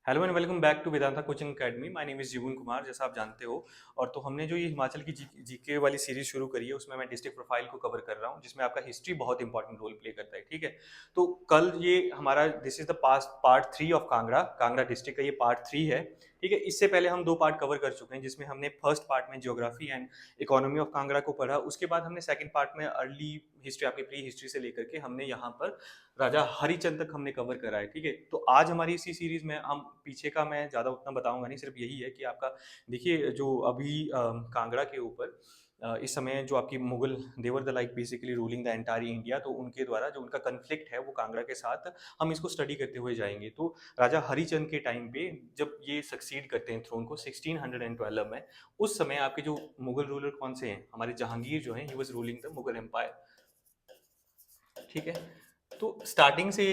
Hello and welcome back to Vedanta coaching academy. My name is Jeevan Kumar, जैसा आप जानते हो। और तो हमने जो ये हिमाचल की जीके वाली सीरीज शुरू करी है, उसमें मैं डिस्ट्रिक्ट प्रोफाइल को कवर कर रहा हूँ, जिसमें आपका हिस्ट्री बहुत इंपॉर्टेंट रोल प्ले करता है। ठीक है, तो कल ये हमारा this is the past part 3 of Kangra Kangra district का ये पार्ट 3 है। ठीक है, इससे पहले हम 2 पार्ट कवर कर चुके हैं, जिसमें हमने फर्स्ट पार्ट में geography and economy of Kangra को पढ़ा। उसके बाद हमने सेकंड पार्ट में अर्ली हिस्ट्री, आपकी प्री हिस्ट्री से लेकर के हमने यहाँ पर राजा हरिचंद तक हमने कवर करा है। ठीक है, तो आज हमारी इसी सीरीज में हम पीछे का मैं ज़्यादा उतना बताऊंगा नहीं, सिर्फ यही है कि आपका देखिए जो अभी कांगड़ा के ऊपर इस समय जो आपकी Mughal they were the like basically ruling the entire India, तो उनके द्वारा जो उनका कन्फ्लिक्ट है वो कांगड़ा के साथ हम इसको स्टडी करते हुए जाएंगे। तो राजा हरिचंद के टाइम पे जब ये सक्सीड करते हैं थ्रोन को 1612 में, उस समय आपके जो मुगल रूलर कौन से हैं, हमारे जहांगीर जो है, he was ruling the Mughal empire. ठीक है, तो स्टार्टिंग से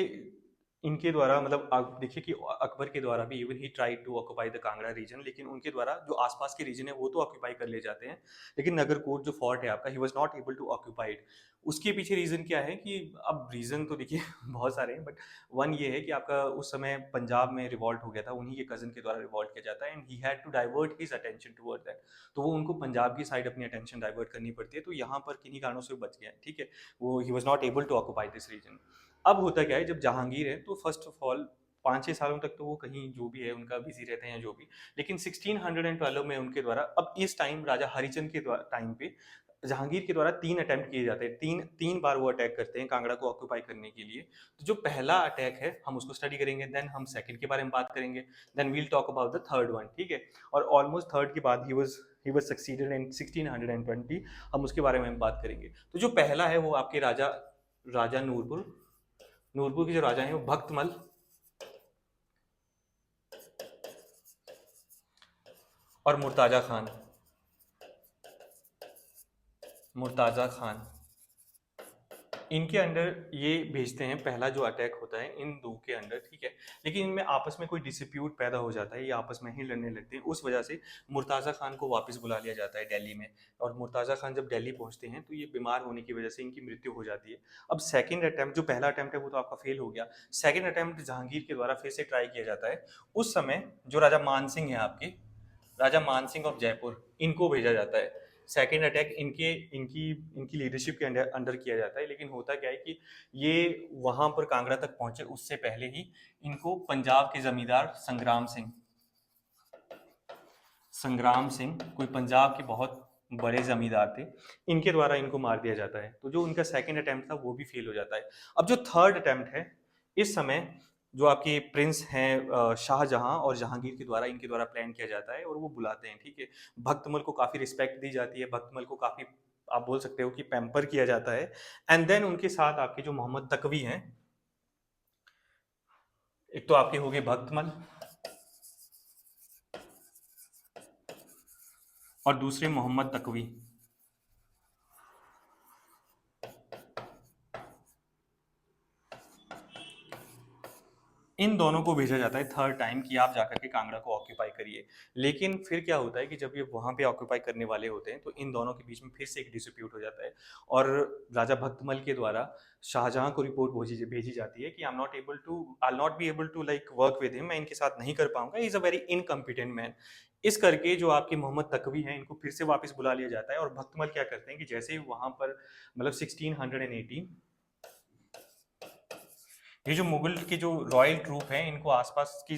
इनके द्वारा मतलब आप देखिए कि अकबर के द्वारा भी even he try to occupy the Kangra region, लेकिन उनके द्वारा जो आसपास के रीजन है वो तो ऑक्युपाई कर ले जाते हैं, लेकिन नगरकोट जो फोर्ट है आपका, he was not able to occupied. उसके पीछे रीजन क्या है कि अब रीजन तो देखिए बहुत सारे हैं, बट वन ये है कि आपका उस समय पंजाब में रिवॉल्ट हो गया था, उन्हीं के कजन के द्वारा रिवॉल्ट किया जाता है, and he had to divert his attention toward that. तो वो उनको पंजाब की साइड अपनी अटेंशन डाइवर्ट करनी पड़ती है, तो यहाँ पर किन्हीं कारणों से बच गया है। ठीक है, वो he was not able to occupy this region. अब होता क्या है, जब जहांगीर है तो फर्स्ट ऑफ ऑल 5-6 सालों तक तो वो कहीं जो भी है उनका बिजी रहते हैं जो भी, लेकिन 1612 में उनके द्वारा, अब इस टाइम राजा हरिचंद के टाइम पे जहांगीर के द्वारा 3 अटेम्प्ट किए जाते हैं, तीन तीन बार वो अटैक करते हैं कांगड़ा को ऑक्युपाई करने के लिए। तो जो पहला अटैक है हम उसको स्टडी करेंगे, देन हम सेकंड के बारे में बात करेंगे, then we'll talk about the third one. ठीक है, और ऑलमोस्ट थर्ड के बाद ही वाज सक्सीडेड इन 1620, हम उसके बारे में बात करेंगे। तो जो पहला है वो आपके राजा राजा नूरपुर नूरपुर के जो राजा हैं वो भक्तमल और मुर्ताजा खान, इनके अंडर ये भेजते हैं। पहला जो अटैक होता है इन दो के अंडर, ठीक है, लेकिन इनमें आपस में कोई डिस्प्यूट पैदा हो जाता है, ये आपस में ही लड़ने लगते हैं। उस वजह से मुर्ताजा खान को वापस बुला लिया जाता है दिल्ली में, और मुर्ताजा खान जब दिल्ली पहुंचते हैं तो ये बीमार होने की वजह से इनकी मृत्यु हो जाती है। अब सेकंड अटैम्प्ट, जो पहला अटैम्प्ट है वो तो आपका फेल हो गया, सेकंड अटैम्प्ट जहांगीर के द्वारा फिर से ट्राई किया जाता है। उस समय जो राजा मानसिंह है आपके, राजा मानसिंह ऑफ जयपुर, इनको भेजा जाता है। सेकेंड अटैक इनके इनकी इनकी लीडरशिप के अंडर अंडर किया जाता है, लेकिन होता क्या है कि ये वहां पर कांगड़ा तक पहुंचे उससे पहले ही इनको पंजाब के जमींदार संग्राम सिंह कोई पंजाब के बहुत बड़े जमींदार थे, इनके द्वारा इनको मार दिया जाता है। तो जो उनका सेकंड अटेम्प्ट था वो भी फेल हो जाता है। अब जो थर्ड अटेम्प्ट है, इस समय जो आपके प्रिंस हैं शाहजहां और जहांगीर के द्वारा, इनके द्वारा प्लान किया जाता है और वो बुलाते हैं। ठीक है, भक्तमल को काफी रिस्पेक्ट दी जाती है, भक्तमल को काफी आप बोल सकते हो कि पैम्पर किया जाता है। एंड देन उनके साथ आपके जो मोहम्मद तकवी हैं, एक तो आपके हो गए भक्तमल और दूसरे मोहम्मद तकवी, इन दोनों को भेजा जाता है थर्ड टाइम कि आप जाकर के कांगड़ा को ऑक्यूपाई करिए। लेकिन फिर क्या होता है कि जब ये वहां पे ऑक्यूपाई करने वाले होते हैं तो इन दोनों के बीच में फिर से एक डिस्प्यूट हो जाता है, और राजा भक्तमल के द्वारा शाहजहां को रिपोर्ट भेजी जाती है कि I not be able to like work with him, मैं इनके साथ नहीं कर पाऊंगा, is a very incompetent man. इस करके जो आपके मोहम्मद तकवी हैं इनको फिर से वापस बुला लिया जाता है, और भक्तमल क्या करते हैं कि जैसे ही वहां पर मतलब 1618 ये जो मुगल के जो रॉयल ट्रूप हैं इनको आसपास की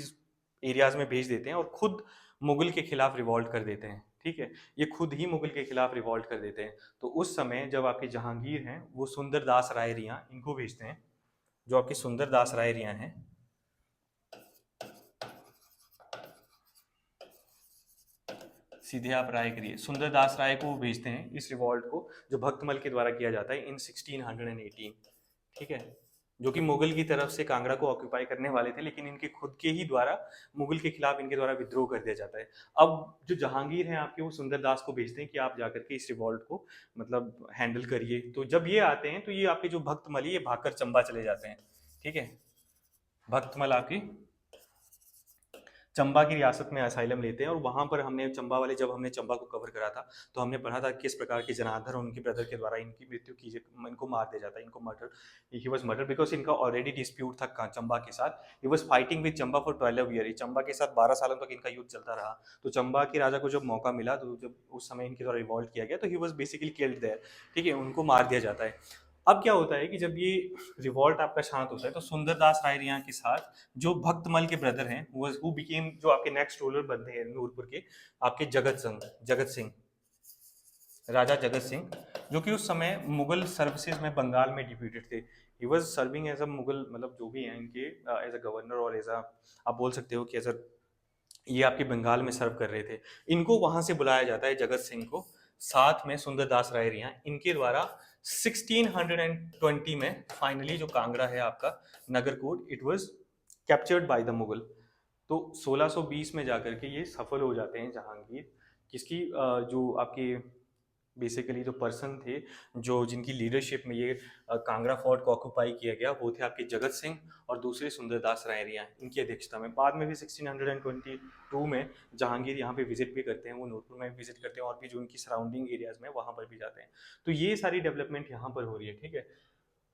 एरियाज में भेज देते हैं और खुद मुगल के खिलाफ रिवॉल्ट कर देते हैं। ठीक है, ये खुद ही मुगल के खिलाफ रिवॉल्ट कर देते हैं। तो उस समय जब आपके जहांगीर हैं वो सुंदरदास राय रियां इनको भेजते हैं, जो आपके सुंदरदास राय रियां हैं, सीधे आप राय करिए, सुंदरदास राय को भेजते हैं इस रिवॉल्ट को, जो भक्तमल के द्वारा किया जाता है इन 1618। ठीक है, जो कि मुगल की तरफ से कांगड़ा को ऑक्यूपाई करने वाले थे, लेकिन इनके खुद के ही द्वारा मुगल के खिलाफ इनके द्वारा विद्रोह कर दिया जाता है। अब जो जहांगीर हैं आपके, वो सुंदरदास को भेजते हैं कि आप जाकर के इस रिवॉल्ट को मतलब हैंडल करिए। तो जब ये आते हैं तो ये आपके जो भक्तमल, ये भागकर चंबा चले जाते हैं। ठीक है, भक्तमल आपकी चंबा की रियासत में असाइलम लेते हैं, और वहाँ पर हमने चंबा वाले, जब हमने चंबा को कवर करा था तो हमने पढ़ा था किस प्रकार के जनार्दन और उनके ब्रदर के द्वारा इनकी मृत्यु की, इनको मार दिया जाता है, इनको murder, he was murder because इनका ऑलरेडी डिस्प्यूट था चंबा के साथ। He was fighting with Chamba for 12 year, Chamba के साथ 12 सालों तक इनका युद्ध चलता रहा। तो चंबा के राजा को जब मौका मिला, तो जब उस समय इनके द्वारा रिवॉल्ट किया गया, तो he was basically killed there, ठीक है, उनको मार दिया जाता है। अब क्या होता है कि जब ये रिवॉल्ट आपका शांत होता है, तो सुंदरदास राय रिया के साथ जो भक्तमल के ब्रदर हैं, हु बिकेम, जो आपके नेक्स्ट रूलर बनते हैं नूरपुर के, आपके जगत सिंह, राजा जगत सिंह, जो कि उस समय मुगल सर्विसेज में बंगाल में डिप्यूटेड थे। He was serving as a Mughal, मतलब जो भी हैं इनके, एज अ गवर्नर, और एज अ, आप बोल सकते हो कि एज अ, ये आपके बंगाल में सर्व कर रहे थे। इनको वहां से बुलाया जाता है, जगत सिंह को, साथ में सुंदरदास राय रिया, इनके द्वारा 1620 में फाइनली जो कांगड़ा है आपका, Nagarkot, it was captured by the Mughal. तो 1620 में जाकर के ये सफल हो जाते हैं जहांगीर, किसकी, जो आपके बेसिकली जो पर्सन थे, जो जिनकी लीडरशिप में ये कांगड़ा फोर्ट को ऑक्यूपाई किया गया, वो थे आपके जगत सिंह और दूसरे सुंदरदास राय रिया, इनकी अध्यक्षता में। बाद में भी 1622 में जहांगीर यहाँ पे विजिट भी करते हैं, वो नूरपुर में भी विजिट करते हैं, और भी जो उनकी सराउंडिंग एरियाज में वहाँ पर भी जाते हैं। तो ये सारी डेवलपमेंट यहाँ पर हो रही है, ठीक है।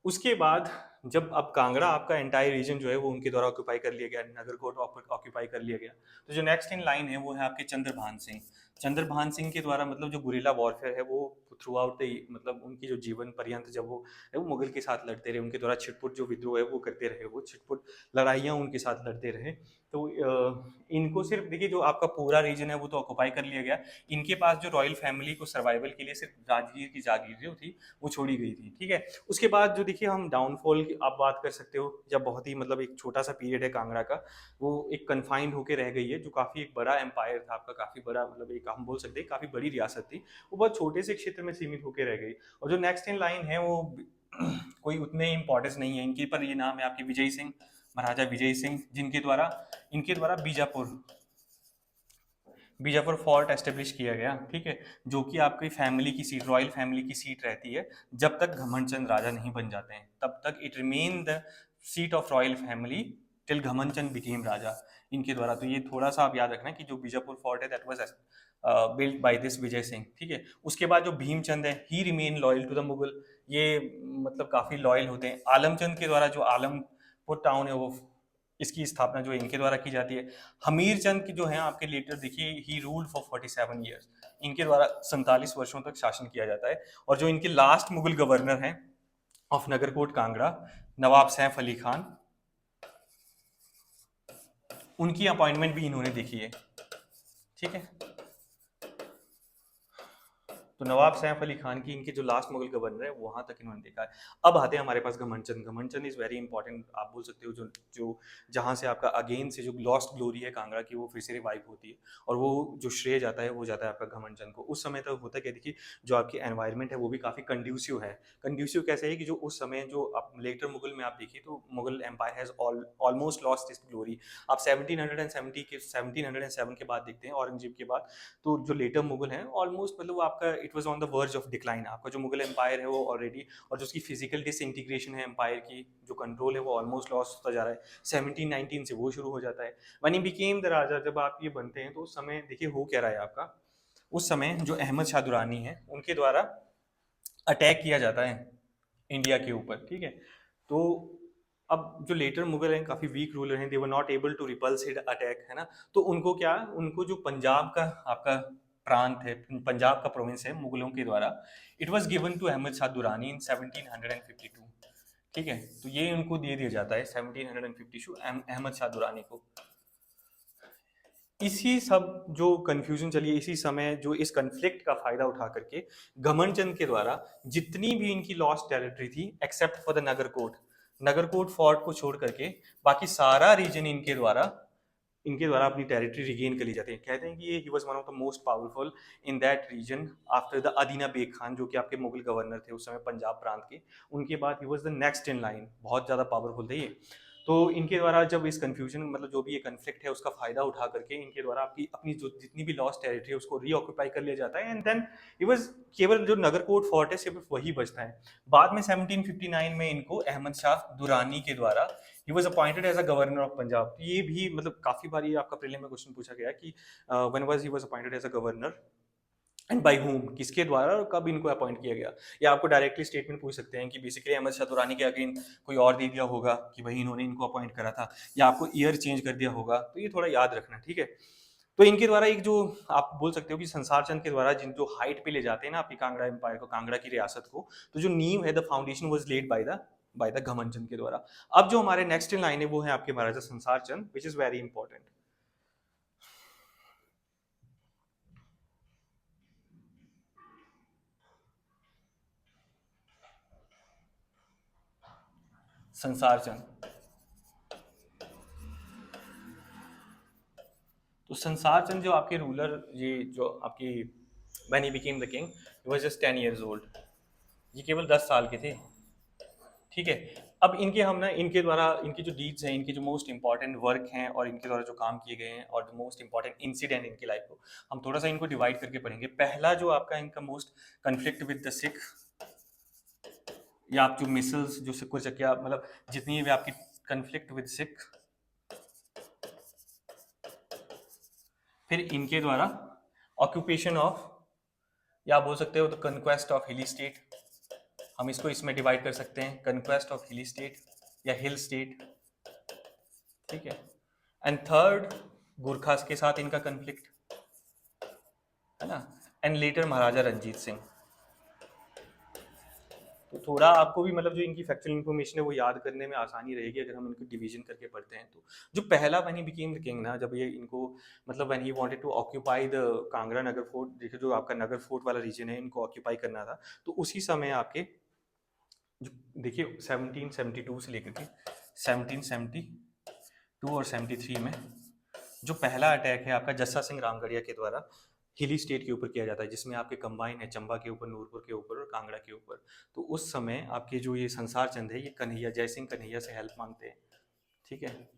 उसके बाद जब अब कांगड़ा आपका एंटायर रीजन जो है वो उनके द्वारा ऑक्यूपाई कर लिया गया, नगरकोट ऑक्यूपाई कर लिया गया, तो जो नेक्स्ट इन लाइन है वो है आपके चंद्रभान सिंह। चंद्रभान सिंह के द्वारा, मतलब जो गुरिल्ला वॉरफेयर है वो थ्रू आउट द, मतलब उनकी जो जीवन पर्यंत जब वो मुगल के साथ लड़ते रहे, उनके द्वारा छिटपुट जो विद्रोह है वो करते रहे, वो छिटपुट लड़ाइयाँ उनके साथ लड़ते रहे। तो इनको सिर्फ देखिए, जो आपका पूरा रीजन है वो तो ऑक्यूपाई कर लिया गया, इनके पास जो रॉयल फैमिली को सर्वाइवल के लिए सिर्फ राजगीर की जागीर जो थी वो छोड़ी गई थी, ठीक है। उसके बाद जो देखिए हम डाउनफॉल की आप बात कर सकते हो, जब बहुत ही मतलब एक छोटा सा पीरियड है कांगड़ा का, वो एक कन्फाइंड होकर रह गई है, जो काफ़ी एक बड़ा एम्पायर था आपका, काफ़ी बड़ा, मतलब एक हम बोल सकते हैं काफ़ी बड़ी रियासत थी, वो बहुत छोटे से क्षेत्र में सीमित होकर रह गई। और जो नेक्स्ट इन लाइन है वो कोई उतने इंपॉर्टेंस नहीं है इनके, पर ये नाम है आपके विजय सिंह, महाराजा विजय सिंह, जिनके द्वारा, इनके द्वारा बीजापुर, बीजापुर फोर्ट एस्टेब्लिश किया गया, ठीक है, जो कि आपकी फैमिली की सीट, रॉयल फैमिली की सीट रहती है, जब तक घमंडचंद राजा नहीं बन जाते हैं तब तक it remain the seat of royal family till Ghamandchand became raja, इनके द्वारा। तो ये थोड़ा सा आप याद रखना कि जो बीजापुर फोर्ट है that was built by this Vijay Singh, ठीक है। उसके बाद जो भीमचंद है, he remain loyal to the Mughal, ये मतलब काफी लॉयल होते हैं। आलमचंद के द्वारा जो आलमपुर टाउन है वो, इसकी स्थापना जो इनके द्वारा की जाती है। हमीर चंद की जो है आपके लेटर देखिए, ही रूल्ड फॉर 47 ईयर्स, इनके द्वारा 47 वर्षों तक शासन किया जाता है। और जो इनके लास्ट मुगल गवर्नर हैं ऑफ नगरकोट कांगड़ा, नवाब सैफ अली खान, उनकी अपॉइंटमेंट भी इन्होंने देखी है, ठीक है। तो नवाब सैफ अली खान की, इनके जो लास्ट मुगल गवर्नर है वहां तक इन्होंने देखा है। अब आते हैं हमारे पास Ghamandchand. Ghamandchand is very important, आप बोल सकते हो, जो जो जहां से आपका अगेन से जो लॉस्ट ग्लोरी है कांगड़ा की वो फिर से रिवाइव होती है, और वो जो श्रेय जाता है वो जाता है आपका घमंडचंद को। उस समय तक होता क्या, देखिए जो आपकी एनवायरमेंट है वो भी काफ़ी कंड्यूसिव है। कंड्यूसिव कैसे है कि जो उस समय जो आप लेटर मुगल में आप देखिए, तो Mughal empire has almost lost his glory. आप 1707 के बाद देखते हैं, औरंगजेब के बाद, तो जो लेटर मुगल हैं ऑलमोस्ट, मतलब आपका it was on the verge of decline. आपका जो मुगल एम्पायर है वो ऑलरेडी, और जो उसकी फिजिकल डिसइंटीग्रेशन है एम्पायर की, जो कंट्रोल है वो ऑलमोस्ट लॉस होता जा रहा है। 1719 से वो शुरू हो जाता है, वन ही बिकेम द राजा। जब आप ये बनते हैं तो उस समय देखिए हो क्या रहा है आपका, उस समय जो अहमद शाह दुरानी है उनके द्वारा अटैक किया जाता है इंडिया के ऊपर, ठीक है। तो अब जो लेटर मुगल हैं काफ़ी वीक रूलर हैं, they were not able to repulse his attack, है ना। तो उनको क्या, उनको जो पंजाब का आपका प्रांत है, पंजाब का प्रोविंस है मुगलों के द्वारा, it was given to Ahmad Shah Durrani in 1752, ठीक है। तो ये उनको दे दिया जाता है 1752 अहमद शाह दुरानी को। इसी सब जो कंफ्यूजन चली है, इसी समय जो इस कन्फ्लिक्ट का फायदा उठा करके घमंडचंद के द्वारा जितनी भी इनकी लॉस्ट टेरिटरी थी, except for the Nagarkot, Nagarkot fort को छोड़ करके बाकी सारा रीजन इनके द्वारा अपनी टेरिटरी रिगेन कर ली जाती है। कहते हैं कि ये he was one of the most powerful in that region after the Adina Beg Khan, जो कि आपके मुगल गवर्नर थे उस समय पंजाब प्रांत के। उनके बाद ही was the next in line, बहुत ज़्यादा पावरफुल थे ये। तो इनके द्वारा जब इस कंफ्यूजन मतलब जो भी ये कन्फ्लिक्ट है उसका फायदा उठा करके इनके द्वारा आपकी अपनी जो जितनी भी लॉस्ट टेरिटरी है उसको रीऑक्यूपाई कर लिया जाता है, एंड देन इट वाज केवल जो नगरकोट फोर्ट है सिर्फ वही बचता है। बाद में 1759 में इनको अहमद शाह दुरानी के द्वारा he was appointed as a governor of Punjab. तो ये भी मतलब काफी बार ये आपका प्रीलिम में क्वेश्चन पूछा गया कि when was he was appointed as a governor and by whom, किसके द्वारा और कब इनको अपॉइंट किया गया। या आपको डायरेक्टली स्टेटमेंट पूछ सकते हैं कि बेसिकली अहमद शाह दुरानी के अगेन कोई और दे दिया होगा कि भाई इन्होंने इनको अपॉइंट करा था, या आपको ईयर चेंज कर दिया होगा, तो ये थोड़ा याद रखना, ठीक है। तो इनके द्वारा एक जो आप बोल सकते हो कि संसार चंद के द्वारा जिन जो हाइट पे ले जाते हैं ना आपकी कांगड़ा एम्पायर को, कांगड़ा की रियासत को, तो जो नींव है the foundation was laid by the घमन चंद के द्वारा। अब जो हमारे नेक्स्ट इन लाइन है वो है आपके महाराजा संसार चंद, विच इज वेरी इंपॉर्टेंट। संसार चंद, तो संसार चंद जो आपके रूलर, ये जो आपकी when he became the king he was just 10 years old, ये केवल 10 साल के थे, ठीक है। अब इनके हम ना इनके द्वारा इनकी जो डीड्स हैं, इनके जो मोस्ट इंपॉर्टेंट वर्क हैं और इनके द्वारा जो काम किए गए हैं और मोस्ट इंपॉर्टेंट इंसिडेंट इनकी लाइफ को हम थोड़ा सा इनको डिवाइड करके पढ़ेंगे। पहला जो आपका इनका most conflict with the Sikh, या आप जो मिसल्स जो सिख चकिया मतलब जितनी भी आपकी कन्फ्लिक्ट विद सिख, फिर इनके द्वारा ऑक्यूपेशन ऑफ, या आप बोल सकते हो तो कन्क्वेस्ट ऑफ हिली स्टेट, हम इसको इसमें डिवाइड कर सकते हैं, कन्क्वेस्ट ऑफ हिली स्टेट या हिल स्टेट, ठीक है। एंड थर्ड गुरखास के साथ इनका कन्फ्लिक्ट है ना, एंड लेटर महाराजा रंजीत सिंह। तो थोड़ा आपको भी मतलब जो इनकी फैक्चुअल इन्फॉर्मेशन है वो याद करने में आसानी रहेगी अगर हम इनको डिवीजन करके पढ़ते हैं। तो जो पहला when he became the king ना, जब ये इनको मतलब when he wanted to occupy the Kangra Nagar fort, देखिए जो आपका नगर फोर्ट वाला रीजन है इनको ऑक्यूपाई करना था, तो उसी समय आपके जो देखिए 1772 से लेकर के 1772 और 73 में जो पहला अटैक है आपका जस्सा सिंह रामगढ़िया के द्वारा हिली स्टेट के ऊपर किया जाता है, जिसमें आपके कंबाइन है चंबा के ऊपर, नूरपुर के ऊपर और कांगड़ा के ऊपर। तो उस समय आपके जो ये संसार चंद है ये कन्हैया जय सिंह कन्हैया से हेल्प मांगते हैं, ठीक है।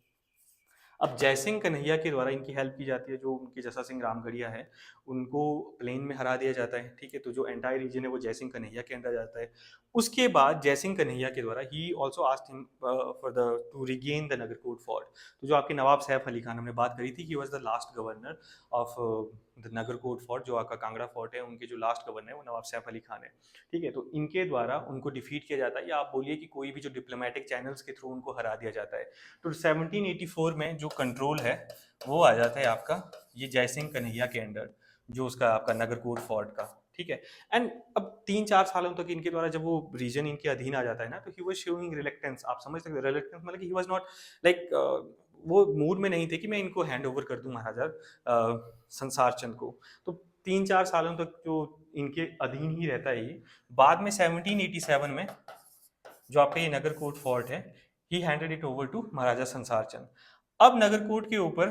अब जयसिंह कन्हैया के द्वारा इनकी हेल्प की जाती है, जो उनके जस्सा सिंह रामगढ़िया है उनको प्लेन में हरा दिया जाता है, ठीक है। तो जो एंटायर रीजन है वो जयसिंह कन्हैया के अंदर जाता है। उसके बाद जयसिंह कन्हैया के द्वारा he also asked him for the two regain the Nagarkot fort. तो जो आपके नवाब सैफ अली खान हमने बात करी थी कि was the last governor of the Nagarkot fort, जो आपका कांगड़ा फोर्ट है उनके जो लास्ट गवर्नर है वो नवाब सैफ अली खान है, ठीक है। तो इनके द्वारा उनको डिफीट किया जाता है, या आप बोलिए कि कोई भी जो डिप्लोमेटिक चैनल्स के थ्रू उनको हरा दिया जाता है। तो 1784 में जो कंट्रोल है वो आ जाता है आपका ये जयसिंह कन्हैया के अंडर, जो उसका आपका नगरकोट फोर्ट का, ठीक है। एंड अब 3-4 सालों तक इनके द्वारा जब वो रीजन इनके अधीन आ जाता है ना, तो ही वाज शोइंग रिलेक्टेंस, आप समझ सकते हो रिलेक्टेंस मतलब कि ही वाज नॉट लाइक वो मूड में नहीं थे कि मैं इनको हैंड ओवर कर दूं महाराजा संसार चंद को। तो 3-4 सालों तक जो इनके अधीन ही रहता है ये। बाद में 1787 में जो आपका ये नगरकोट फोर्ट है he handed it over to Maharaja Sansar Chand. अब नगरकोट के ऊपर,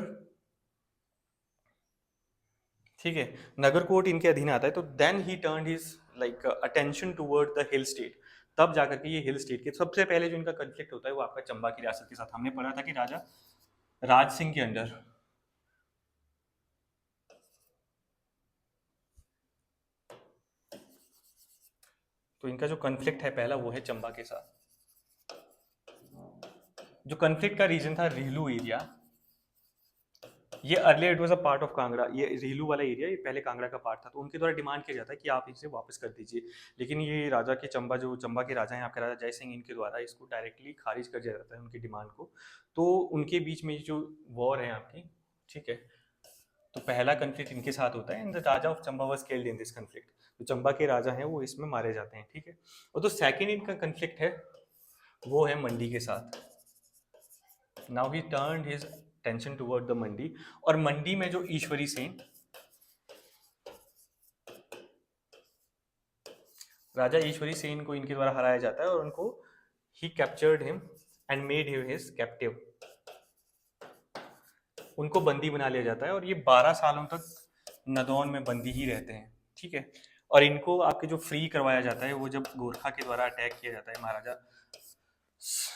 ठीक है, नगरकोट इनके अधीन आता है, तो then he turn his like attention toward the hill state. तब जाकर के ये हिल स्टेट के सबसे पहले जो इनका कन्फ्लिक्ट होता है वो आपका चंबा की रियासत के साथ। हमने पढ़ा था कि राजा राज सिंह के अंडर, तो इनका जो कन्फ्लिक्ट है पहला वो है चंबा के साथ। जो कन्फ्लिक्ट का रीजन था रिहलू एरिया, ये earlier it was a part of Kangra, ये रिहलू वाला एरिया ये पहले कांगड़ा का पार्ट था, तो उनके द्वारा डिमांड किया जाता है कि आप इसे वापस कर दीजिए। लेकिन ये राजा के चंबा जो चंबा के राजा हैं आपके राजा जय सिंह, इनके द्वारा इसको डायरेक्टली खारिज कर दिया जाता है उनकी डिमांड को। तो उनके बीच में जो वॉर है आपकी, ठीक है, तो पहला कन्फ्लिक्ट इनके साथ होता है and the Raja of Chamba was killed in this conflict. तो चंबा के राजा हैं वो इसमें मारे जाते हैं, ठीक है। और तो सेकेंड इनका कन्फ्लिक्ट है वो है मंडी के साथ। Now he turned his attention toward the Mandi, और मंडी में जो ईश्वरी सेन, राजा ईश्वरी सेन को इनके द्वारा हराया जाता है और उनको he captured him and made him his captive, उनको बंदी बना लिया जाता है और ये 12 सालों तक नदौन में बंदी ही रहते हैं, ठीक है। और इनको आपके जो फ्री करवाया जाता है वो जब गोरखा के द्वारा अटैक किया जाता है महाराजा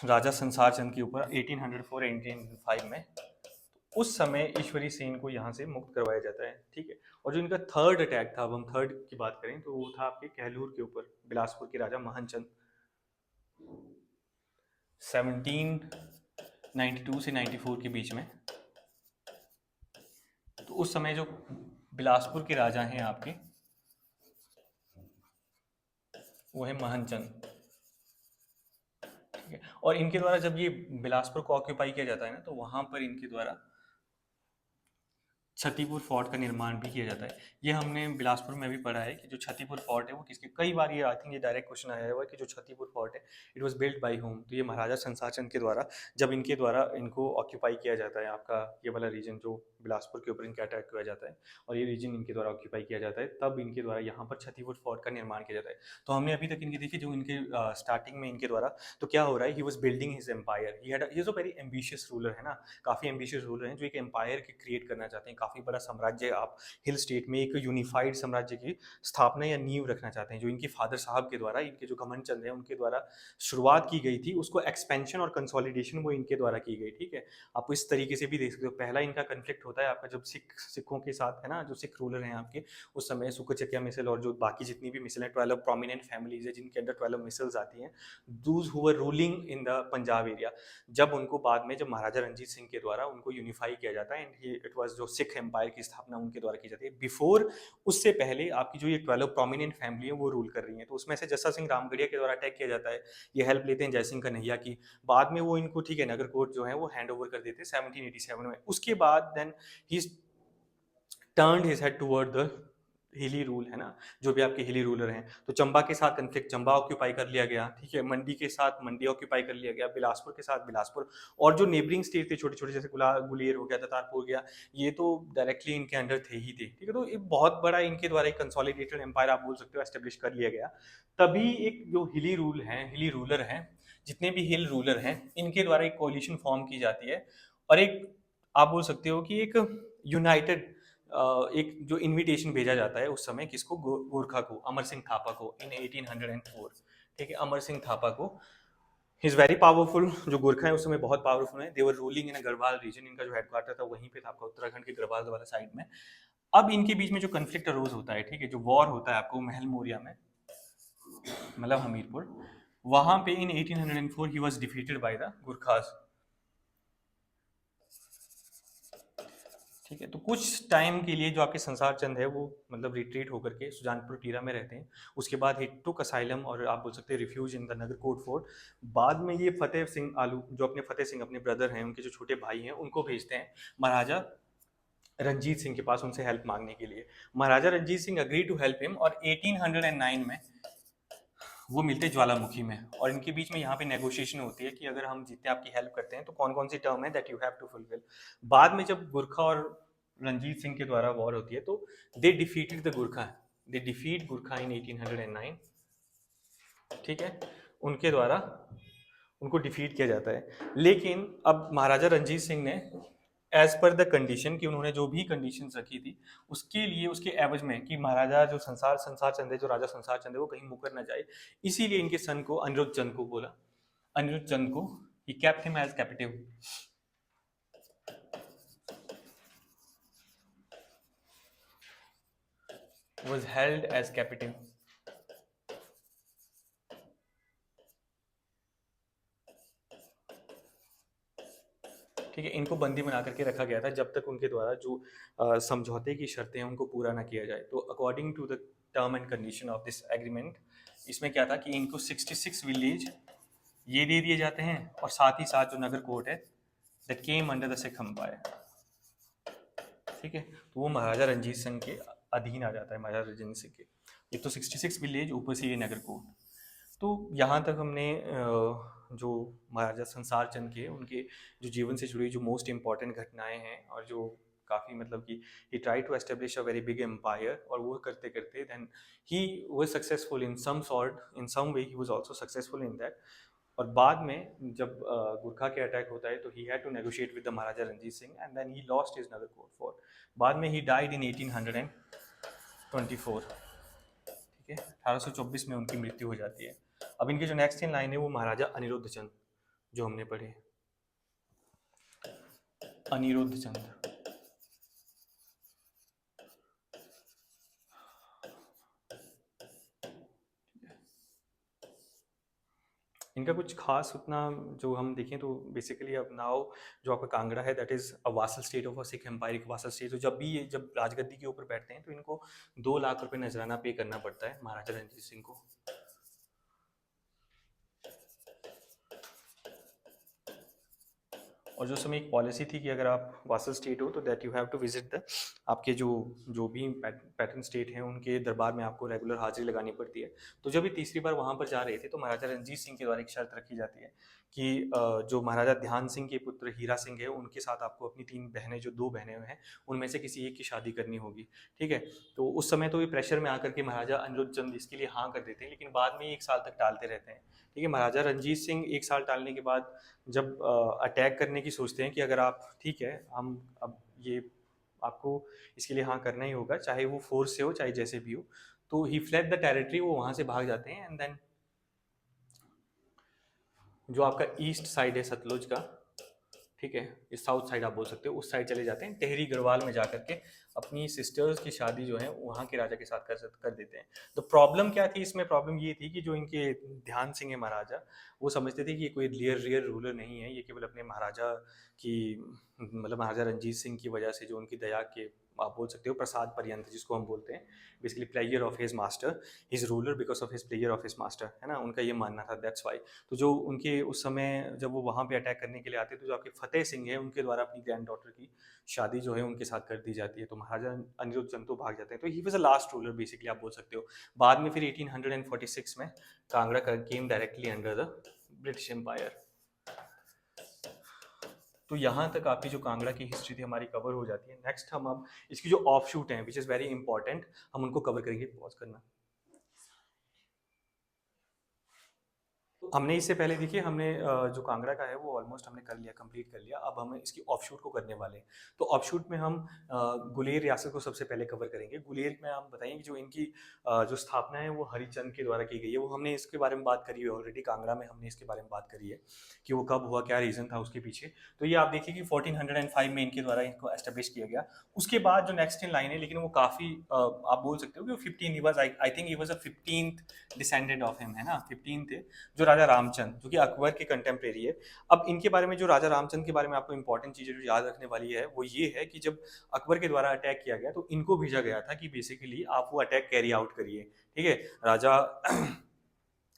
राजा संसार चंद के ऊपर 1804 1805 में। उस समय ईश्वरी सेन को यहाँ से मुक्त करवाया जाता है, ठीक है। और जो इनका थर्ड अटैक था, अब हम थर्ड की बात करें तो वो था आपके कहलूर के ऊपर, बिलासपुर के राजा महनचंद, 1792 से 94 के बीच में। तो उस समय जो बिलासपुर के राजा हैं आपके, वो है महनचंद, ठीक है। और इनके द्वारा जब ये बिलासपुर को ऑक्यूपाई किया जाता है ना, तो वहां पर इनके द्वारा छत्तीपुर फोर्ट का निर्माण भी किया जाता है। ये हमने बिलासपुर में भी पढ़ा है कि जो छत्तीपुर फोर्ट है वो किसके, कई बार ये आई थिंक ये डायरेक्ट क्वेश्चन आया हुआ है कि जो छत्तीपुर फोर्ट है it was built bye home. तो ये महाराजा संसार चंद के द्वारा, जब इनके द्वारा इनको ऑक्यूपाई किया जाता है, आपका ये वाला रीजन जो बिलासपुर के ऊपर इनका अटैक किया जाता है और ये रीजन इनके द्वारा ऑक्यूपाई किया जाता है, तब इनके द्वारा यहाँ पर छत्तीपुर फोर्ट का निर्माण किया जाता है। तो हमने अभी तक इनके देखी जो इनके स्टार्टिंग में इनके द्वारा तो क्या हो रहा है, he was building his empire, he had he is a very ambitious ruler, है ना। काफ़ी एम्बिशियस रूलर हैं जो एक एम्पायर क्रिएट करना चाहते हैं, काफ़ी बड़ा साम्राज्य आप हिल स्टेट में एक यूनिफाइड साम्राज्य की स्थापना या नींव रखना चाहते हैं, जो इनके फादर साहब के द्वारा, इनके जो घमंड चंद हैं उनके द्वारा शुरुआत की गई थी, उसको एक्सपेंशन और कंसोलिडेशन वो इनके द्वारा की गई, ठीक है। आप इस तरीके से भी देख सकते हो। पहला इनका कन्फ्लिक्ट होता है आपका जब सिखों के साथ, है ना, जो सिख रूलर हैं आपके उस समय, सुकरचकिया मिसल और जो बाकी जितनी भी मिसल हैं, 12 प्रोमिनेंट फैमिलीज है जिनके अंडर 12 मिसल्स आती हैं, those who were ruling in the Punjab area. जब उनको बाद में जब महाराजा रंजीत सिंह के द्वारा उनको यूनिफाई किया जाता है, एंड इट वाज जो सिख एम्पायर की स्थापना उनके द्वारा की जाती है। बिफोर उससे पहले आपकी जो ये 12 प्रोमिनेंट फैमिली है वो रूल कर रही है। तो उसमें से जस्सा सिंह रामगढ़िया के द्वारा अटैक किया जाता है, ये हेल्प लेते हैं जयसिंह कन्हैया की। बाद में वो इनको, ठीक है, नगरकोट जो है वो हैंड ओवर कर देते हैं 1787 में। उसके बाद then he turned his head toward the hilly rule, है ना, जो भी आपके हिली रूलर हैं। तो चंबा के साथ कन्फ्लिक्ट, चंबा ऑक्यूपाई कर लिया गया, ठीक है। मंडी के साथ मंडी ऑक्यूपाई कर लिया गया, बिलासपुर के साथ बिलासपुर, और जो नेबरिंग स्टेट थे छोटे छोटे, जैसे गुलेर हो गया, दतारपुर हो गया, ये तो डायरेक्टली इनके अंडर थे ही थे, ठीक है। तो एक बहुत बड़ा इनके द्वारा एक कंसोलिडेटेड एम्पायर आप बोल सकते हो एस्टेब्लिश कर लिया गया। तभी एक जो हिली रूल हैं, हिली रूलर हैं, जितने भी हिल रूलर हैं, इनके द्वारा एक कोलिशन फॉर्म की जाती है, और एक आप बोल सकते हो कि एक यूनाइटेड एक जो इनविटेशन भेजा जाता है उस समय किसको, गोरखा को, अमर सिंह थापा को, इन 1804, ठीक है, अमर सिंह थापा को। ही इज वेरी पावरफुल, जो गोरखा है उस समय बहुत पावरफुल है। They were ruling in Garhwal region, इनका जो हेडक्वार्टर था वहीं पे था आपका उत्तराखंड के गढ़वाल वाला साइड में। अब इनके बीच में जो कन्फ्लिक्ट अरोज होता है, ठीक है, जो वॉर होता है आपको महल मोरिया में, मतलब हमीरपुर, वहां पे इन 1804 he was defeated by the गुरखास, ठीक है। तो कुछ टाइम के लिए जो आपके संसार चंद है वो मतलब रिट्रीट होकर के सुजानपुर टीरा में रहते हैं। उसके बाद ही टुक असाइलम, और आप बोल सकते हैं refuge in the Nagarkot fort. बाद में ये फतेह सिंह आलू, जो अपने फतेह सिंह अपने ब्रदर हैं, उनके जो छोटे भाई हैं, उनको भेजते हैं महाराजा रंजीत सिंह के पास उनसे हेल्प मांगने के लिए। Maharaja Ranjit Singh agree to help him, और 1809 में वो मिलते ज्वालामुखी में, और इनके बीच में यहाँ पे नेगोशिएशन होती है कि अगर हम जितने आपकी हेल्प करते हैं तो कौन कौन सी टर्म है that you have to fulfil. बाद में जब गुरखा और रंजीत सिंह के द्वारा वॉर होती है तो they defeated the Gurkha, they defeat Gurkha in 1809, ठीक है, उनके द्वारा उनको डिफीट किया जाता है। लेकिन अब महाराजा रंजीत सिंह ने एज पर द कंडीशन, कि उन्होंने जो भी कंडीशन रखी थी उसके लिए, उसके एवज में कि महाराजा जो संसार संसार चंद है, जो राजा संसार चंद है वो कहीं मुकर ना जाए, इसीलिए इनके सन को अनिरुद्ध चंद को बोला, अनिरुद्ध चंद को he kept him as captive, was held as captive, ठीक है। इनको बंदी बना करके रखा गया था जब तक उनके द्वारा जो समझौते की शर्तें हैं उनको पूरा ना किया जाए। तो according to the term and condition of this agreement, इसमें क्या था कि इनको 66 विलेज ये दे दिए जाते हैं, और साथ ही साथ जो नगर कोट है that came under the Sikh empire, ठीक है, तो वो महाराजा रंजीत सिंह के अधीन आ जाता है, महाराजा रंजीत सिंह के। एक तो 66 विलेज, ऊपर से ये नगर कोट। तो यहाँ तक हमने जो महाराजा संसार चंद के उनके जो जीवन से जुड़ी जो मोस्ट इम्पॉर्टेंट घटनाएं हैं, और जो काफ़ी मतलब कि he try to establish a very big empire, और वो करते करते then he was successful in some sort, in some way he was also successful in that. और बाद में जब गुरखा के अटैक होता है तो he had to negotiate with the Maharaja Ranjit Singh, and then he lost his Nagarkot fort. बाद में ही डाइड इन 1824, ठीक है, 1824 में उनकी मृत्यु हो जाती है। अब इनके जो नेक्स्ट इन लाइन है वो महाराजा अनिरुद्ध चंद, जो हमने पढ़े, अनिरुद्ध चंद। इनका कुछ खास उतना जो हम देखें तो बेसिकली अब नाउ जो आपका कांगड़ा है that is a vassal state of a Sikh empire, एक वासल स्टेट। तो जब भी ये जब राजगद्दी के ऊपर बैठते हैं तो इनको 2 लाख रुपए नजराना पे करना पड़ता है महाराजा रणजीत सिंह को। और जो समय एक पॉलिसी थी कि अगर आप वासल स्टेट हो तो that you have to visit the आपके जो जो भी पैटर्न स्टेट हैं उनके दरबार में आपको रेगुलर हाजिरी लगानी पड़ती है। तो जब ये तीसरी बार वहाँ पर जा रहे थे तो महाराजा रणजीत सिंह के द्वारा एक शर्त रखी जाती है कि जो महाराजा ध्यान सिंह के पुत्र हीरा सिंह है उनके साथ आपको अपनी 3 बहनें, जो 2 बहनें हैं उनमें से किसी एक की शादी करनी होगी। ठीक है, तो उस समय तो ये प्रेशर में आकर के महाराजा अनिरुद्ध चंद इसके लिए हाँ कर देते हैं, लेकिन बाद में 1 साल तक टालते रहते हैं। ठीक है, महाराजा रणजीत सिंह 1 साल टालने के बाद जब अटैक करने की सोचते हैं कि अगर आप ठीक है हम अब ये आपको इसके लिए हाँ करना ही होगा, चाहे वो फोर्स से हो चाहे जैसे भी हो, तो ही फ्लेड द टेरिटरी, वो वहां से भाग जाते हैं। एंड देन जो आपका ईस्ट साइड है सतलुज का, ठीक है, इस साउथ साइड आप बोल सकते हो, उस साइड चले जाते हैं, टेहरी गढ़वाल में जाकर के अपनी सिस्टर्स की शादी जो है वहाँ के राजा के साथ कर देते हैं। तो प्रॉब्लम क्या थी इसमें? प्रॉब्लम ये थी कि जो इनके ध्यान सिंह है महाराजा, वो समझते थे कि ये कोई रियल रूलर नहीं है, ये केवल अपने महाराजा की मतलब महाराजा रणजीत सिंह की वजह से, जो उनकी दया के आप बोल सकते हो प्रसाद पर्यंत जिसको हम बोलते हैं, basically player of his master, his ruler because of his player of his master, है ना, उनका ये मानना था, दैट्स वाई। तो जो उनके उस समय जब वो वहाँ पे अटैक करने के लिए आते तो जो आपके फतेह सिंह है उनके द्वारा अपनी ग्रैंड डॉटर की शादी जो है उनके साथ कर दी जाती है। तो महाराजा अनिरुद्ध चंद तो भाग जाते हैं। तो he was a last ruler basically आप बोल सकते हो। बाद में फिर 1846 में Kangra came directly under the British empire. तो यहाँ तक आपकी जो कांगड़ा की हिस्ट्री थी हमारी कवर हो जाती है। नेक्स्ट हम अब इसकी जो ऑफ शूट हैं विच इज़ वेरी इंपॉर्टेंट, हम उनको कवर करेंगे। पॉज करना। हमने इससे पहले देखिए हमने जो कांगड़ा का है वो ऑलमोस्ट हमने कर लिया, कंप्लीट कर लिया। अब हम इसकी ऑफशूट को करने वाले हैं। तो ऑफशूट में हम गुलेर रियासत को सबसे पहले कवर करेंगे। गुलेर में हम बताएंगे कि जो इनकी जो स्थापना है वो हरिचंद के द्वारा की गई है। वो हमने इसके बारे में बात करी है ऑलरेडी, कांगड़ा में हमने इसके बारे में बात करी है कि वो कब हुआ, क्या रीज़न था उसके पीछे। तो ये आप देखिए कि 1405 में इनके द्वारा इनको एस्टेब्लिश किया गया। उसके बाद जो नेक्स्ट इन लाइन है, लेकिन वो काफ़ी आप बोल सकते हो कि वो 15 he was, I think he was a 15th descendant of him, है ना, 15 थे, जो राजा रामचंद, जो कि अकबर के कंटेम्प्रेरी है। अब इनके बारे में, जो राजा रामचंद के बारे में आपको इंपॉर्टेंट चीज़ें जो याद रखने वाली है वो ये है कि जब अकबर के द्वारा अटैक किया गया तो इनको भेजा गया था कि बेसिकली आप वो अटैक कैरी आउट करिए। ठीक है, राजा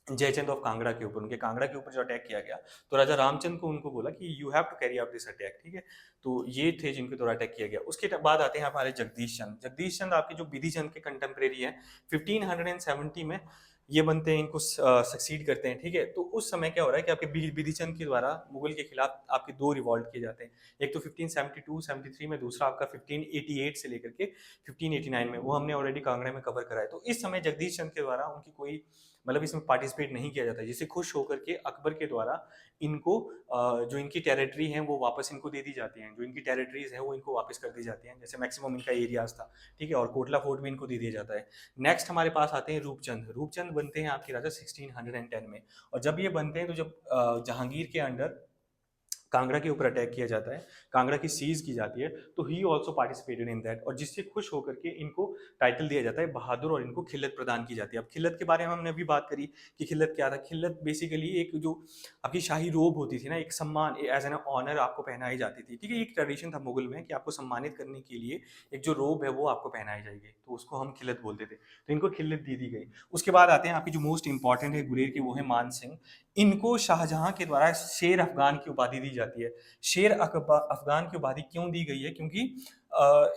जयचंद ऑफ कांगड़ा के ऊपर, उनके कांगड़ा के ऊपर जो अटैक किया गया, तो राजा रामचंद को उनको बोला कि you have to carry out this attack. ठीक है, तो ये थे जिनके द्वारा अटैक किया गया। उसके बाद आते हैं हमारे जगदीश चंद। जगदीश चंद आपके जो विधि चंद के कंटेम्प्रेरी हैं, 1570 में ये बनते हैं, इनको सक्सीड करते हैं। ठीक है, तो उस समय क्या हो रहा है कि आपके विधि चंद के द्वारा मुगल के खिलाफ आपके 2 रिवॉल्ट किए जाते हैं। एक तो 1572-73 में, दूसरा आपका 1588 से लेकर के 1589 में। वो हमने ऑलरेडी कांगड़ा में कवर करा है। तो इस समय जगदीश चंद के द्वारा उनकी कोई मतलब इसमें पार्टिसिपेट नहीं किया जाता, जिससे खुश होकर के अकबर के द्वारा इनको जो इनकी टेरिटरी हैं वो वापस इनको दे दी जाती हैं, जो इनकी टेरिटरीज हैं वो इनको वापस कर दी जाती हैं, जैसे मैक्सिमम इनका एरियाज था। ठीक है, और कोटला फोर्ट भी इनको दे दिया जाता है। नेक्स्ट हमारे पास आते हैं रूपचंद। रूपचंद बनते हैं आपके राजा 1610 में। और जब ये बनते हैं तो जब जहांगीर के अंडर कांगड़ा के ऊपर अटैक किया जाता है, कांगड़ा की सीज की जाती है, तो he also participated in that, और जिससे खुश होकर के इनको टाइटल दिया जाता है बहादुर, और इनको खिल्लत प्रदान की जाती है। अब खिल्लत के बारे में हमने अभी बात करी कि खिल्लत क्या था। खिल्लत बेसिकली एक जो आपकी शाही रोब होती थी ना, एक सम्मान, एज एन ऑनर आपको पहनाई जाती थी। ठीक है, एक ट्रेडिशन था मुगल में कि आपको सम्मानित करने के लिए एक जो रोब है वो आपको पहनाई जाएगी, तो उसको हम खिल्लत बोलते थे। तो इनको खिल्लत दे दी गई। उसके बाद आते हैं आपकी जो मोस्ट इंपॉर्टेंट है गुलेर की, वो है मान सिंह। इनको शाहजहां के द्वारा शेर अफगान की उपाधि दी जाती है। शेर अफगान की उपाधि क्यों दी गई है? क्योंकि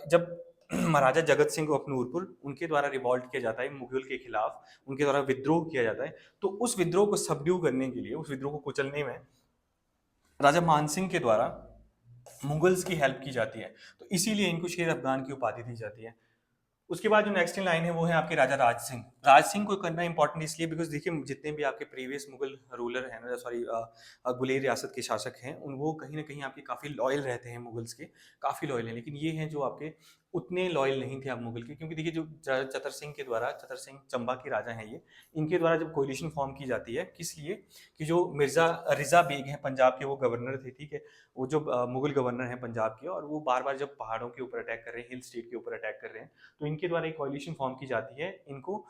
जब महाराजा जगत सिंह अखनूरपुर उनके द्वारा रिवॉल्ट किया जाता है मुगल के खिलाफ, उनके द्वारा विद्रोह किया जाता है, तो उस विद्रोह को सबड्यू करने के लिए, उस विद्रोह को कुचलने में राजा मानसिंह के द्वारा मुगल्स की हेल्प की जाती है, तो इसीलिए इनको शेर अफगान की उपाधि दी जाती है। उसके बाद जो नेक्स्ट इन लाइन है वो है आपके राजा राज सिंह। राज सिंह को करना इंपॉर्टेंट इसलिए बिकॉज देखिए जितने भी आपके प्रीवियस मुगल रूलर हैं ना, सॉरी गुलेर रियासत के शासक हैं, उन वो कहीं ना कहीं आपके काफ़ी लॉयल रहते हैं मुगल्स के, काफ़ी लॉयल हैं, लेकिन ये हैं जो आपके उतने लॉयल नहीं थे आप मुगल के, क्योंकि देखिए जो चतर सिंह के द्वारा, चतर सिंह चंबा के राजा हैं ये, इनके द्वारा जब कोलिशन फॉर्म की जाती है, किस लिए कि जो मिर्जा रिजा बेग हैं पंजाब के, वो गवर्नर थे, ठीक है, वो जो मुगल गवर्नर हैं पंजाब के, और वो बार बार जब पहाड़ों के ऊपर अटैक कर रहे हैं, हिल स्टेट के ऊपर अटैक कर रहे हैं, तो इनके द्वारा एक कोलिशन फॉर्म की जाती है इनको,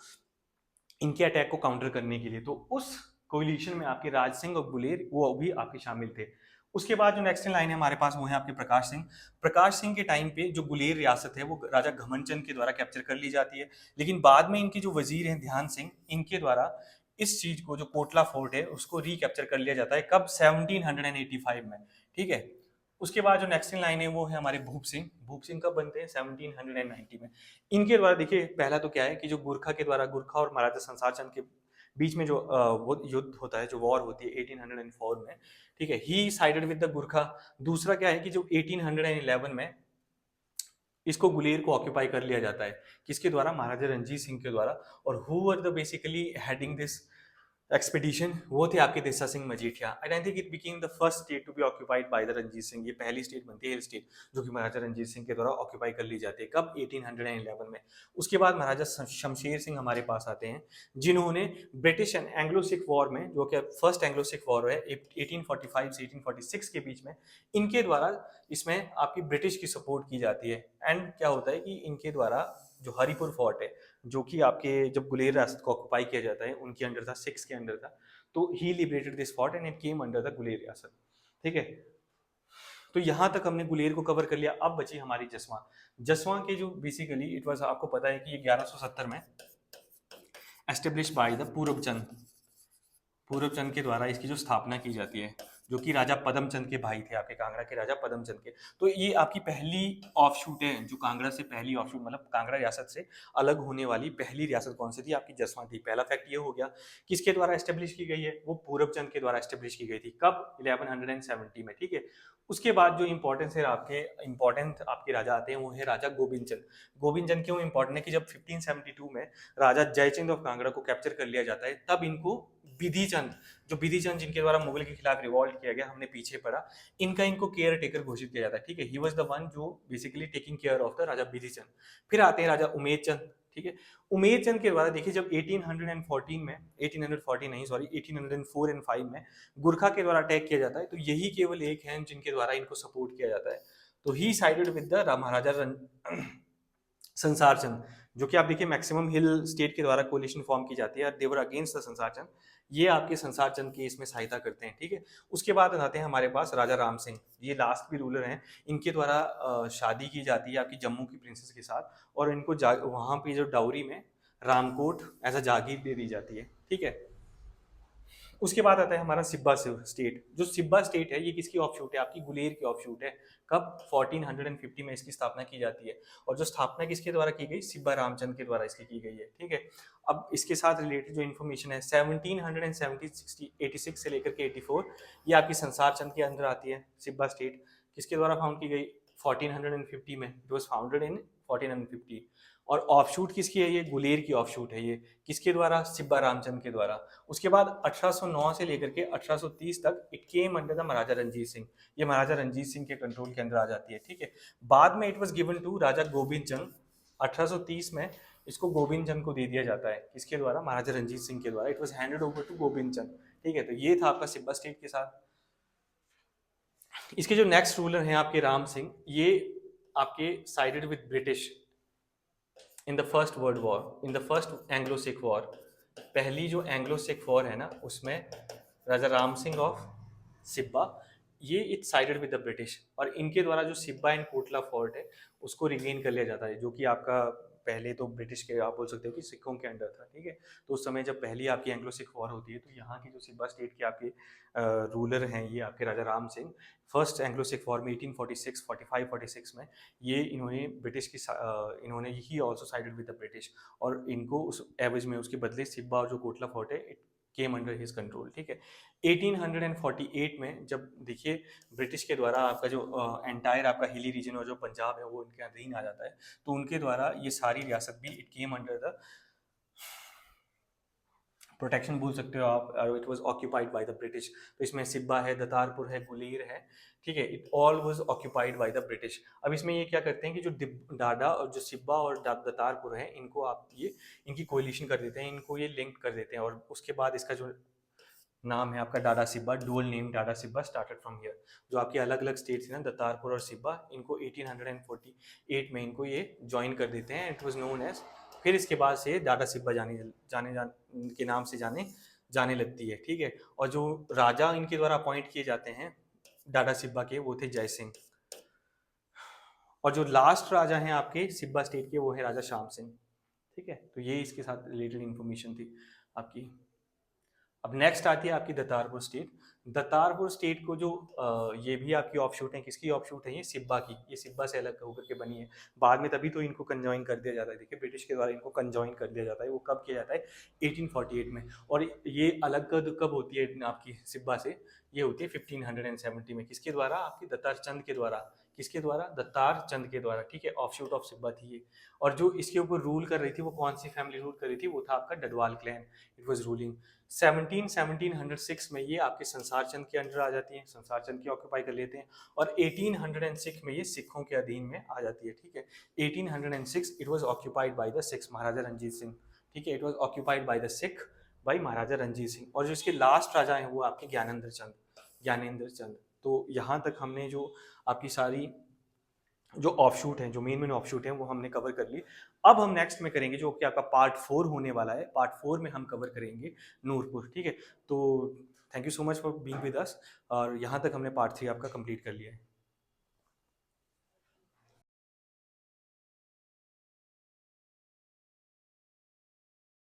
इनके अटैक को काउंटर करने के लिए। तो उस कोलिशन में आपके राज सिंह और गुलेर वो भी आपके शामिल थे। उसके बाद जो नेक्स्ट लाइन है हमारे पास वो है आपके प्रकाश सिंह। प्रकाश सिंह के टाइम पे जो गुलेर रियासत है वो राजा घमंड के द्वारा कैप्चर कर ली जाती है, लेकिन बाद में इनके जो वजीर हैं ध्यान सिंह, इनके द्वारा इस चीज को, जो कोटला फोर्ट है, उसको रिकैप्चर कर लिया जाता है। कब? 1785 में, ठीक है। उसके बाद जो नेक्स्ट इन लाइन है वो है हमारे भूप सिंह। भूप सिंह कब बनते हैं? 1790 में। इनके द्वारा देखिए पहला तो क्या है कि जो गुरखा के द्वारा, गुरखा और महाराजा संसार चंद के बीच में जो वो युद्ध होता है, जो वॉर होती है 1804 में, ठीक है, ही साइडेड विद द गुरखा। दूसरा क्या है कि जो 1811 में इसको गुलेर को ऑक्यूपाई कर लिया जाता है, किसके द्वारा? महाराजा रणजीत सिंह के द्वारा। और who were the basically heading this expedition? वो थे आपके Desa Singh Majithia. And I think it became the first state to be occupied by the Ranjit Singh. ये पहली स्टेट बनती है, हिल स्टेट, जो कि महाराजा रणजीत सिंह के द्वारा ऑक्यूपाई कर ली जाती है। कब? 1811 में। उसके बाद महाराजा शमशेर सिंह हमारे पास आते हैं, जिन्होंने British and Anglo Sikh war में, जो कि फर्स्ट एंग्लो सिख वॉर है 1845 से 1846 के बीच में, इनके द्वारा इसमें आपकी ब्रिटिश की सपोर्ट की जाती है। एंड क्या होता है कि इनके द्वारा जो हरिपुर फोर्ट है, जो कि आपके जब गुलेर रियासत को ऑक्युपाई किया जाता है उनके अंडर था, सिक्स के अंडर था, तो he liberated this fort and it came under the Guler riyasat, ठीक है। तो यहां तक हमने गुलेर को कवर कर लिया। अब बची हमारी जसवां। जसवां के जो बेसिकली इट वाज, आपको पता है कि ये 1170 में एस्टेब्लिश बाय द पूरब चंद, पूरब चंद के द्वारा इसकी जो स्थापना की जाती है, जो कि राजा पदम चंद के भाई थे, आपके कांगड़ा के राजा पदम चंद के। तो ये आपकी पहली ऑफशूट है, जो कांगड़ा से पहली ऑफशूट, मतलब कांगड़ा रियासत से अलग होने वाली पहली रियासत कौन सी थी? आपकी जसवां थी। पहला फैक्ट ये हो गया। किसके द्वारा एस्टेब्लिश की गई है? वो पूरब चंद के द्वारा एस्टेब्लिश की गई थी। कब? 1170 में, ठीक है। उसके बाद जो इंपॉर्टेंस है, आपके इंपॉर्टेंट आपके राजा आते हैं, वो है राजा गोविंद चंद। गोविंद चंद क्यों इंपॉर्टेंट है कि जब 1572 में राजा जयचंद ऑफ कांगड़ा को कैप्चर कर लिया जाता है, तब इनको विधि चंद, जो विधि चंद जिनके द्वारा मुगल के खिलाफ रिवॉल्ट किया गया, हमने पीछे पढ़ा, इनका इनको केयर टेकर घोषित किया जाता है, ठीक है। ही वाज द वन जो basically taking care of the raja Vidhi Chand. फिर आते हैं राजा उमेद चंद, ठीक है। उमेद चंद के द्वारा देखिए जब 1814 में, 1840 नहीं सॉरी 1804 एंड 5 में गुरखा के द्वारा अटैक किया जाता है, तो यही केवल एक है जिनके द्वारा इनको सपोर्ट किया जाता है। तो ही साइडेड विद द महाराजा संसार चंद, जो कि आप देखिए मैक्सिमम हिल स्टेट के द्वारा कोलिशन फॉर्म की जाती है, देवर अगेंस्ट द संसार चंद। ये आपके संसार चंद की इसमें सहायता करते हैं, ठीक है। उसके बाद आते हैं हमारे पास राजा राम सिंह। ये लास्ट भी रूलर हैं। इनके द्वारा शादी की जाती है आपकी जम्मू की प्रिंसेस के साथ, और इनको वहां पे जो डाउरी में रामकोट एज अ जागीर दे दी जाती है, ठीक है। उसके बाद आता है हमारा सिब्बा स्टेट। जो सिब्बा स्टेट है ये किसकी ऑफशूट है? आपकी गुलेर की ऑफशूट है। कब? 1450 में इसकी स्थापना की जाती है, और जो स्थापना किसके द्वारा की गई? सिब्बा रामचंद के द्वारा इसकी की गई है, ठीक है। अब इसके साथ रिलेटेड जो इन्फॉर्मेशन है, 1786 से लेकर के 84, ये आपकी संसार चंद के अंदर आती है। सिब्बा स्टेट किसके द्वारा फाउंड की गई? 1450 में। It was founded in 1450। और ऑफशूट किसकी है? ये गुलेर की ऑफशूट है। ये किसके द्वारा? सिब्बा रामचंद के द्वारा। उसके बाद 1809 से लेकर के 1830 तक it came under the Maharaja Ranjit Singh. ये महाराजा रंजीत सिंह के कंट्रोल के अंदर आ जाती है, ठीक है। बाद में इट वाज गिवन टू राजा गोविंद चंद। 1830 में इसको गोविंद चंद को दे दिया जाता है। किसके द्वारा? महाराजा रंजीत सिंह के द्वारा। It was handed over to Govind Chand, ठीक है। तो ये था आपका सिब्बा स्टेट के साथ। इसके जो नेक्स्ट रूलर हैं आपके राम सिंह, ये आपके sided with British in the first world war, in the first Anglo Sikh war. पहली जो एंग्लो सिख वॉर है ना, उसमें राजा राम सिंह ऑफ सिब्बा, ये it sided with the British, और इनके द्वारा जो सिब्बा एंड कोटला फोर्ट है उसको रिगेन कर लिया जाता है, जो कि आपका पहले तो ब्रिटिश के आप बोल सकते हो कि सिखों के अंडर था, ठीक है। तो उस समय जब पहली आपकी एंग्लो सिख वॉर होती है, तो यहाँ की जो सिब्बा स्टेट के आपके रूलर हैं, ये आपके Raja Ram Singh, first Anglo Sikh war में 1846, 45, 46 में ये इन्होंने ब्रिटिश की इन्होंने he also sided with the British, और इनको उस एवज में उसके बदले सिब्बा और जो कोटला फोर्ट है it came under his control, ठीक है। 1848 में जब देखिए ब्रिटिश के द्वारा आपका जो एंटायर आपका हिली रीजन और जो पंजाब है वो उनके अधीन आ जाता है, तो उनके द्वारा ये सारी रियासत भी it came under the protection बोल सकते हो आप, it was occupied by the British. तो इसमें सिब्बा है, दतारपुर है, गुलेर है, ठीक है, it all was occupied by the British. अब इसमें ये क्या करते हैं कि जो डाडा और जो सिब्बा और दतारपुर है, इनको आप ये इनकी कोलिशन कर देते हैं, इनको ये लिंक कर देते हैं, और उसके बाद इसका जो नाम है आपका Dada Siba, dual name Dada Siba started from here. जो आपकी अलग अलग स्टेट्स हैं ना, दतारपुर और सिब्बा, इनको 1848 में इनको ये ज्वाइन कर देते हैं, इट वाज नोन एज। फिर इसके बाद से डाडा सिब्बा के नाम से जाने लगती है, ठीक है। और जो राजा इनके द्वारा अपॉइंट किए जाते हैं डाडा सिब्बा के, वो थे जय सिंह। और जो लास्ट राजा हैं आपके सिब्बा स्टेट के, वो है राजा श्याम सिंह, ठीक है। तो ये इसके साथ रिलेटेड इंफॉर्मेशन थी आपकी। अब नेक्स्ट आती है आपकी दतारपुर स्टेट। दतारपुर स्टेट को जो ये भी आपकी ऑफशूट है, किसकी ऑफशूट है, ये सिब्बा की, ये सिब्बा से अलग होकर के बनी है बाद में, तभी तो इनको कंजॉइन कर दिया जाता है। देखिए ब्रिटिश के द्वारा इनको कंजॉइन कर दिया जाता है, वो कब किया जाता है, 1848 में। और ये अलग कब होती है आपकी सिब्बा से, ये होती है 1570 में। किसके द्वारा, आपकी दत्तार चंद के द्वारा। किसके द्वारा, दत्तार चंद के द्वारा, ठीक है, ऑफशूट ऑफ सिब्बा थी ये। और जो इसके ऊपर रूल कर रही थी, वो कौन सी फैमिली रूल कर रही थी, वो था आपका Dadwal clan, it was ruling. 1706 में ये आपके संसार चंद के अंडर आ जाती है, संसार चंद की ऑक्यूपाई कर लेते हैं। और 1806 में ये सिखों के अधीन में आ जाती है, ठीक है। 1806 it was occupied by the Sikhs, Maharaja Ranjit Singh, ठीक है, it was occupied by the Sikh by Maharaja Ranjit Singh. और जो इसके लास्ट राजा हैं वो आपके ज्ञानेंद्र चंद। तो यहाँ तक हमने जो आपकी सारी जो ऑफशूट हैं, जो मेन ऑफशूट हैं, वो हमने कवर कर ली। अब हम नेक्स्ट में करेंगे जो कि आपका पार्ट 4 होने वाला है। पार्ट 4 में हम कवर करेंगे नूरपुर, ठीक है। तो thank you so much for being with us, और यहाँ तक हमने पार्ट 3 आपका कंप्लीट कर लिया है।